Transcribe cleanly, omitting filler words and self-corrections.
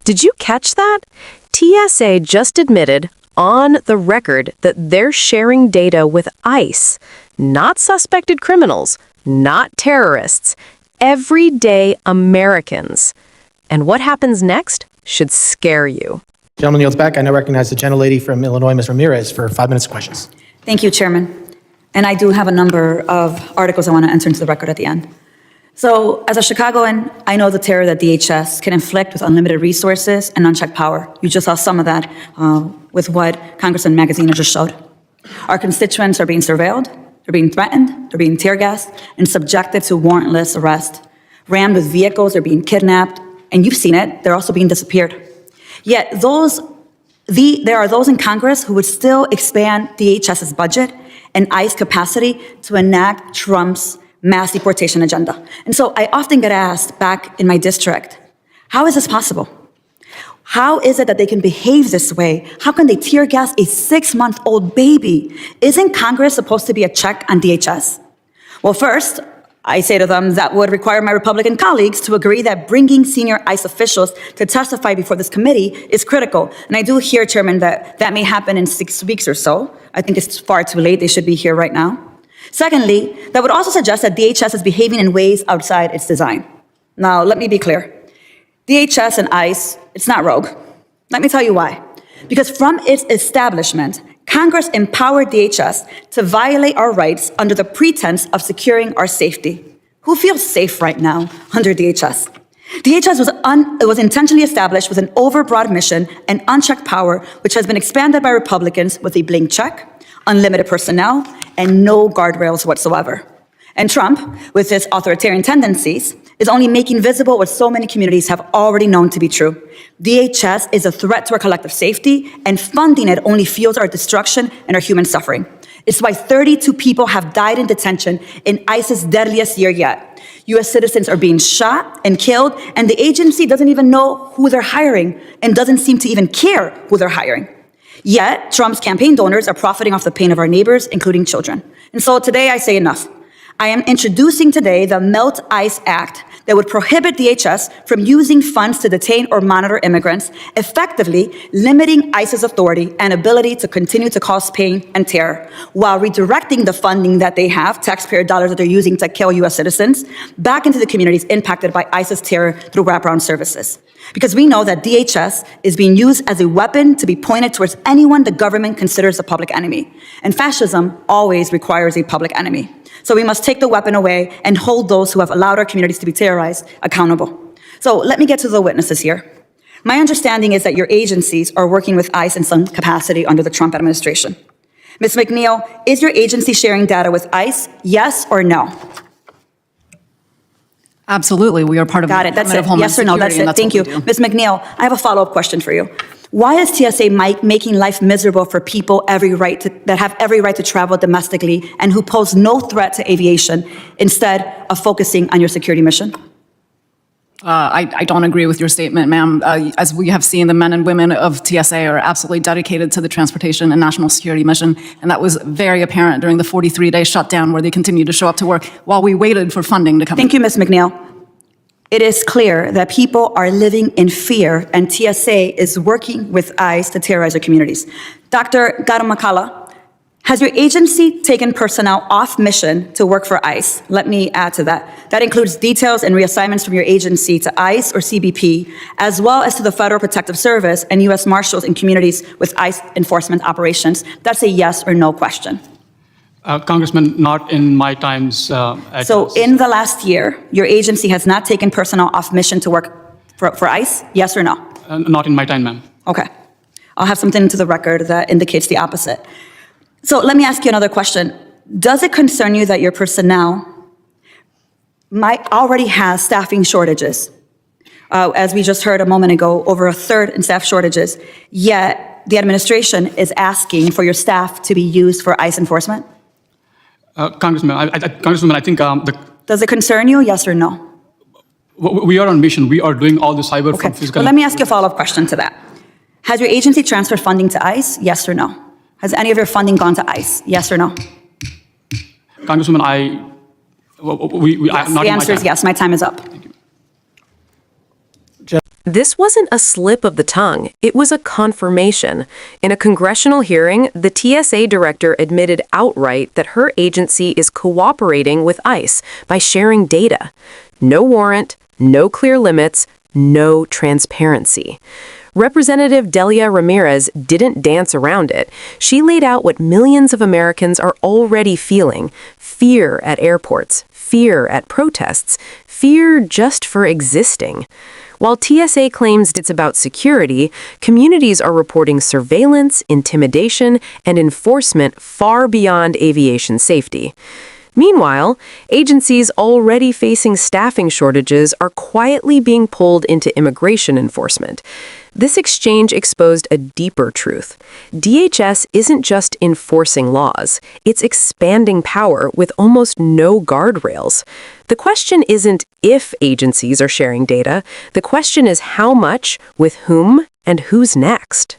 Did you catch that? TSA just admitted on the record that they're sharing data with ICE, not suspected criminals, not terrorists, everyday Americans. And what happens next should scare you. Gentleman yields back. I now recognize the gentlelady from Illinois, Ms. Ramirez, for 5 minutes of questions. Thank you, Chairman. And I do have a number of articles I want to enter into the record at the end. So, as a Chicagoan, I know the terror that DHS can inflict with unlimited resources and unchecked power. You just saw some of that with what Congressman Magaziner just showed. Our constituents are being surveilled, they're being threatened, they're being tear gassed, and subjected to warrantless arrest. Rammed with vehicles, they're being kidnapped, and you've seen it, they're also being disappeared. Yet there are those in Congress who would still expand DHS's budget and ICE capacity to enact Trump's mass deportation agenda. And so I often get asked back in my district, how is this possible? How is it that they can behave this way? How can they tear gas a 6-month-old baby? Isn't Congress supposed to be a check on DHS? Well, first, I say to them that would require my Republican colleagues to agree that bringing senior ICE officials to testify before this committee is critical. And I do hear, Chairman, that may happen in 6 weeks or so. I think it's far too late. They should be here right now. Secondly, that would also suggest that DHS is behaving in ways outside its design. Now, let me be clear. DHS and ICE, it's not rogue. Let me tell you why. Because from its establishment, Congress empowered DHS to violate our rights under the pretense of securing our safety. Who feels safe right now under DHS? DHS was intentionally established with an overbroad mission and unchecked power, which has been expanded by Republicans with a blank check, unlimited personnel, and no guardrails whatsoever. And Trump, with his authoritarian tendencies, is only making visible what so many communities have already known to be true. DHS is a threat to our collective safety, and funding it only fuels our destruction and our human suffering. It's why 32 people have died in detention in ICE's deadliest year yet. US citizens are being shot and killed, and the agency doesn't even know who they're hiring and doesn't seem to even care who they're hiring. Yet, Trump's campaign donors are profiting off the pain of our neighbors, including children. And so today I say enough. I am introducing today the Melt ICE Act that would prohibit DHS from using funds to detain or monitor immigrants, effectively limiting ICE's authority and ability to continue to cause pain and terror, while redirecting the funding that they have, taxpayer dollars that they're using to kill US citizens, back into the communities impacted by ICE's terror through wraparound services. Because we know that DHS is being used as a weapon to be pointed towards anyone the government considers a public enemy. And fascism always requires a public enemy. So we must take the weapon away and hold those who have allowed our communities to be terrorized accountable. So let me get to the witnesses here. My understanding is that your agencies are working with ICE in some capacity under the Trump administration. Ms. McNeil, is your agency sharing data with ICE, yes or no? Absolutely, we are part of the Department of Homeland Security. Yes or no, that's it, thank you. Ms. McNeil, I have a follow-up question for you. Why is TSA making life miserable for people that have every right to travel domestically and who pose no threat to aviation instead of focusing on your security mission? I don't agree with your statement, ma'am. As we have seen, the men and women of TSA are absolutely dedicated to the transportation and national security mission, and that was very apparent during the 43-day shutdown where they continued to show up to work while we waited for funding to come. Thank you, Ms. McNeil. It is clear that people are living in fear, and TSA is working with ICE to terrorize our communities. Dr. Garamakala, has your agency taken personnel off mission to work for ICE? Let me add to that. That includes details and reassignments from your agency to ICE or CBP, as well as to the Federal Protective Service and U.S. Marshals in communities with ICE enforcement operations. That's a yes or no question. Congressman, not in my times. So in the last year, your agency has not taken personnel off mission to work for ICE, yes or no? Not in my time, ma'am. Okay. I'll have something into the record that indicates the opposite. So let me ask you another question. Does it concern you that your personnel might already have staffing shortages? As we just heard a moment ago, over a third in staff shortages, yet the administration is asking for your staff to be used for ICE enforcement? Congressman, I think Does it concern you, yes or no? We are on mission. We are doing all the cyber Okay. from physical. Well, let me ask you a follow-up question to that. Has your agency transferred funding to ICE, yes or no? Has any of your funding gone to ICE, yes or no? Congresswoman, Yes, the answer is yes. My time is up. Thank you. This wasn't a slip of the tongue, it was a confirmation. In a congressional hearing, the TSA director admitted outright that her agency is cooperating with ICE by sharing data. No warrant, no clear limits, no transparency. Representative Delia Ramirez didn't dance around it. She laid out what millions of Americans are already feeling: fear at airports, fear at protests, fear just for existing. While TSA claims it's about security, communities are reporting surveillance, intimidation, and enforcement far beyond aviation safety. Meanwhile, agencies already facing staffing shortages are quietly being pulled into immigration enforcement. This exchange exposed a deeper truth. DHS isn't just enforcing laws, it's expanding power with almost no guardrails. The question isn't if agencies are sharing data, the question is how much, with whom, and who's next.